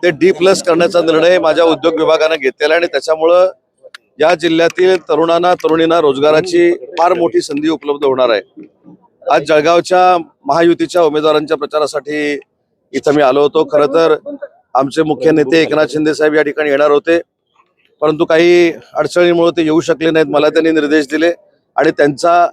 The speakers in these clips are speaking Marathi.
ते D+ करण्याचा निर्णय माझ्या उद्योग विभागाने घेतलेला आणि त्याच्यामुळं या जिल्ह्यातील तरुणींना रोजगाराची फार मोठी संधी उपलब्ध होणार आहे। आज जळगावच्या महायुतीच्या उमेदवारांच्या प्रचारासाठी इथं मी आलो होतो। खरं तर आमचे मुख्य नेते एकनाथ शिंदे साहेब या ठिकाणी येणार होते, परंतु काही अडचणीमुळे ते येऊ शकले नाहीत। मला त्यांनी निर्देश दिले आणि त्यांचा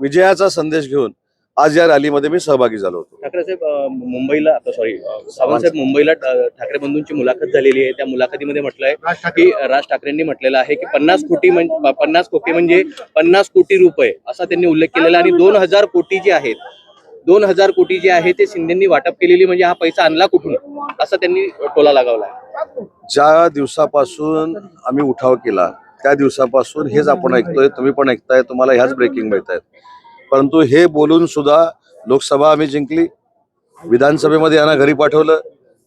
विजयाचा संदेश घेऊन आज या रॅलीमध्ये मी सहभागी झालो होतो। ठाकरे साहेब मुंबईला सावंत साहेब मुंबईला ठाकरे बंधूंची मुलाखत झालेली आहे। त्या मुलाखतीमध्ये म्हटलंय की राज ठाकरेंनी म्हटलेलं आहे की 50 कोटी म्हणजे 50 कोटी रुपये असा त्यांनी उल्लेख केलेला आणि 2000 कोटी जे आहेत 2000 कोटी जे आहे ते शिंदेंनी वाटप केलेली, म्हणजे हा पैसा आणला कुठून असं त्यांनी टोला लगावला। ज्या दिवसापासून आम्ही उठाव केला त्या दिवसापासून हेच आपण ऐकतोय, तुम्ही पण ऐकताय, तुम्हाला ह्याच ब्रेकिंग मिळत आहेत। परंतु हे बोलून सुद्धा लोकसभा आम्ही जिंकली, विधानसभेमध्ये यांना घरी पाठवलं,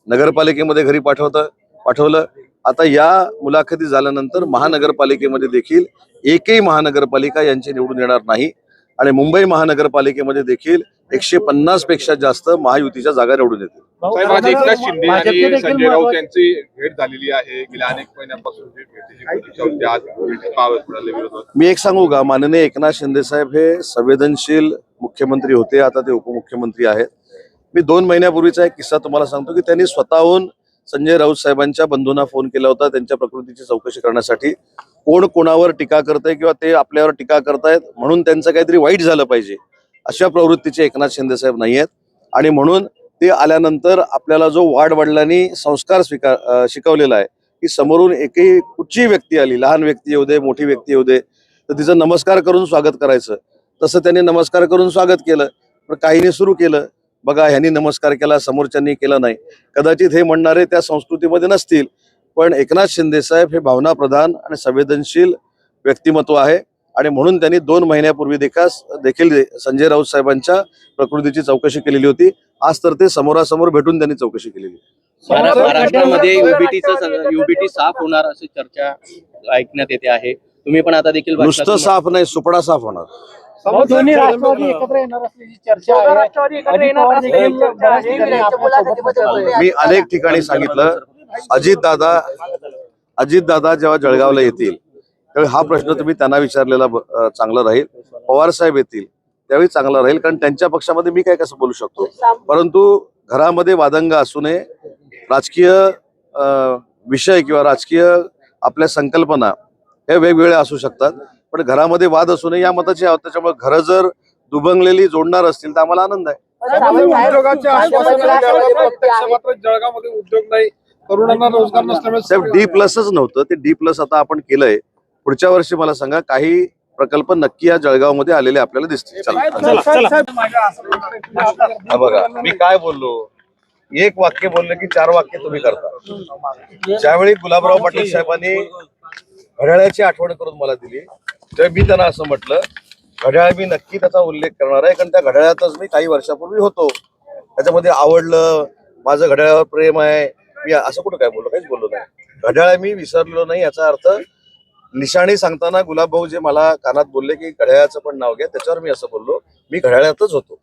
नगरपालिकेमध्ये घरी पाठवलं। आता या मुलाखती झाल्यानंतर महानगरपालिकेमध्ये देखील एकही महानगरपालिका यांची निवडून येणार नाही आणि मुंबई महानगरपालिकेमध्ये देखील 150 पेक्षा जास्त महायुतीच्या जागा निवडून येतील। साहेब, एकनाथ शिंदे आणि संजय राऊत यांची भेट झालेली आहे। गेल्या अनेक महिन्यांपासून मी एक सांगू का, माननीय एकनाथ शिंदे साहेब हे संवेदनशील मुख्यमंत्री होते, आता ते उपमुख्यमंत्री आहेत। मी 2 महिन्यापूर्वीचा एक किस्सा तुम्हाला सांगतो की त्यांनी स्वतःहून संजय राऊत साहेबांच्या बंधूंना फोन केला होता त्यांच्या प्रकृतीची चौकशी करण्यासाठी। कोण कोणावर टीका करतंय किंवा ते आपल्यावर टीका करतायत म्हणून त्यांचं काहीतरी वाईट झालं पाहिजे अशा प्रवृत्तीचे एकनाथ शिंदे साहेब नाही आहेत आणि म्हणून ते आल्यानंतर आपल्याला जो वाडवडिलांनी संस्कार शिकवलेला आहे की समोरून एकही कुठची व्यक्ती आली, लहान व्यक्ती येऊ दे, मोठी व्यक्ती येऊ दे, तर तिचं नमस्कार करून स्वागत करायचं। तसं त्यांनी नमस्कार करून स्वागत केलं, पण काहींनी सुरू केलं, बघा ह्यांनी नमस्कार केला, समोरच्यांनी केला नाही। कदाचित हे म्हणणारे त्या संस्कृतीमध्ये नसतील, पण एकनाथ शिंदे साहेब हे भावनाप्रधान आणि संवेदनशील व्यक्तिमत्व आहे आणि म्हणून त्यांनी 2 महिन्यापूर्वी देखील संजय राऊत साहेबांच्या प्रकृतीची चौकशी केलेली होती। आज तर ते समोरासमोर भेटून त्यांनी चौकशी केलेली। महाराष्ट्रामध्ये युबीटी साफ होणार अशी चर्चा ऐकण्यात येते आहे। तुम्ही पण आता देखील नुसतं साफ नाही, सुपडा साफ होणार। दोन्ही राष्ट्रवादी एकत्र येणार असल्याची चर्चा आहे। मी अनेक ठिकाणी सांगितलं, अजितदादा जेव्हा जळगावला येतील त्यावेळी हा प्रश्न तुम्ही त्यांना विचारलेला चांगला राहील। पवार साहेब येतील त्यावेळी चांगला राहील, कारण त्यांच्या पक्षामध्ये मी काय कसं बोलू शकतो। परंतु घरामध्ये वादंग असू नये, राजकीय विषय किंवा राजकीय आपल्या संकल्पना हे वेगवेगळ्या असू शकतात, पण घरामध्ये वाद असू नये या मताची आहोत। त्याच्यामुळे घरं जर दुभंगलेली जोडणार असतील तर आम्हाला आनंद आहे। जळगावमध्ये उद्योग नाही, तरुणांना रोजगार नसल्यामुळे साहेब D+च नव्हतं, ते D+ आता आपण केलंय। पुढच्या वर्षी मला सांगा काही प्रकल्प नक्की या जळगावमध्ये आलेले आपल्याला दिसतील। बघा मी काय बोललो, एक वाक्य बोललं की 4 वाक्य तुम्ही करता। ज्यावेळी गुलाबराव पाटील साहेबांनी घड्याळाची आठवण करून मला दिली तेव्हा मी त्यांना असं म्हटलं, घड्याळ मी नक्की त्याचा उल्लेख करणार आहे, कारण त्या घड्याळातच मी काही वर्षापूर्वी होतो, त्याच्यामध्ये आवडलं, माझं घड्याळावर प्रेम आहे। मी असं कुठं काय बोललो, काहीच बोललो नाही। घड्याळ मी विसरलो नाही, याचा अर्थ निशाणी सांगताना गुलाबभाऊ जे मला कानात बोलले की घड्याळाचं पण नाव घ्या, त्याच्यावर मी असं बोललो, मी घड्याळातच होतो।